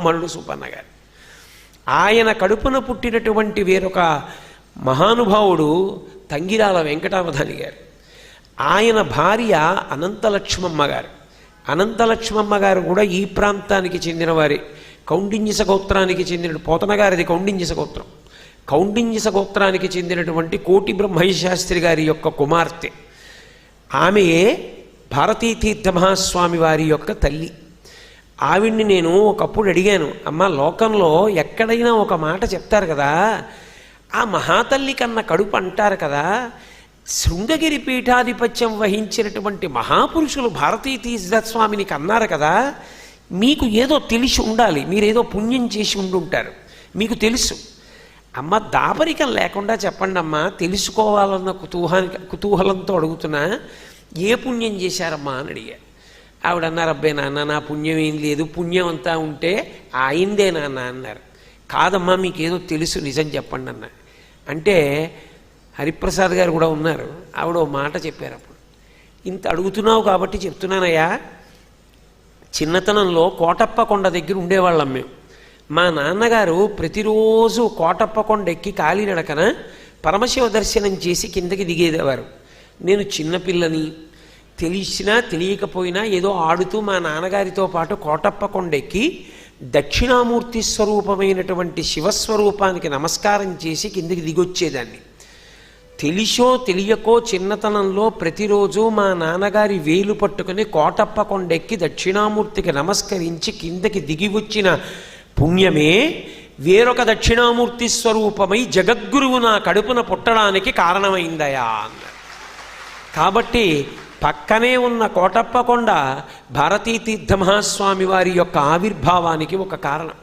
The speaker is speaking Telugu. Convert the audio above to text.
బ్రాహ్మణుడు సుబ్బన్న గారు. ఆయన కడుపున పుట్టినటువంటి వేరొక మహానుభావుడు తంగిరాల వెంకటావధాని గారు. ఆయన భార్య అనంతలక్ష్మమ్మ గారు. అనంతలక్ష్మమ్మ గారు కూడా ఈ ప్రాంతానికి చెందినవారే. కౌండిన్యస గోత్రానికి చెందిన పోతన గారిది కౌండిన్యస గోత్రం. కౌండిన్యస గోత్రానికి చెందినటువంటి కోటి బ్రహ్మయ్య శాస్త్రి గారి యొక్క కుమార్తె. ఆమెయే భారతీతీర్థ మహాస్వామి వారి యొక్క తల్లి. ఆవిడ్ని నేను ఒకప్పుడు అడిగాను, అమ్మ లోకంలో ఎక్కడైనా ఒక మాట చెప్తారు కదా, ఆ మహాతల్లి కన్న కడుపు అంటారు కదా, శృంగగిరి పీఠాధిపత్యం వహించినటువంటి మహాపురుషులు భారతీతీర్థ స్వామిని కన్నారు కదా, మీకు ఏదో తెలిసి ఉండాలి, మీరేదో పుణ్యం చేసి ఉండుంటారు, మీకు తెలుసు. అమ్మ దాపరికం లేకుండా చెప్పండి అమ్మా, తెలుసుకోవాలన్న కుతూహలంతో అడుగుతున్నా, ఏ పుణ్యం చేశారమ్మా అని అడిగా. ఆవిడ అన్నారు, అబ్బాయి నాన్న నా పుణ్యం ఏం లేదు, పుణ్యం అంతా ఉంటే ఆయిందే నాన్న అన్నారు. కాదమ్మా మీకేదో తెలుసు నిజం చెప్పండి అన్న. అంటే హరిప్రసాద్ గారు కూడా ఉన్నారు, ఆవిడ ఓ మాట చెప్పారు. అప్పుడు ఇంత అడుగుతున్నావు కాబట్టి చెప్తున్నానయ్యా, చిన్నతనంలో కోటప్ప కొండ దగ్గర ఉండేవాళ్ళం మేము. మా నాన్నగారు ప్రతిరోజు కోటప్ప కొండ ఎక్కి కాలినడకన పరమశివ దర్శనం చేసి కిందకి దిగేదేవారు. నేను చిన్నపిల్లని, తెలిసినా తెలియకపోయినా ఏదో ఆడుతూ మా నాన్నగారితో పాటు కోటప్ప కొండెక్కి దక్షిణామూర్తి స్వరూపమైనటువంటి శివస్వరూపానికి నమస్కారం చేసి కిందకి దిగొచ్చేదాన్ని. తెలిసో తెలియకో చిన్నతనంలో ప్రతిరోజు మా నాన్నగారి వేలు పట్టుకుని కోటప్ప కొండెక్కి దక్షిణామూర్తికి నమస్కరించి కిందకి దిగి వచ్చిన పుణ్యమే వేరొక దక్షిణామూర్తి స్వరూపమై జగద్గురువు నా కడుపున పుట్టడానికి కారణమైందయా అన్నారు. కాబట్టి పక్కనే ఉన్న కోటప్ప కొండ భారతీతీర్థ మహాస్వామి వారి యొక్క ఆవిర్భావానికి ఒక కారణం.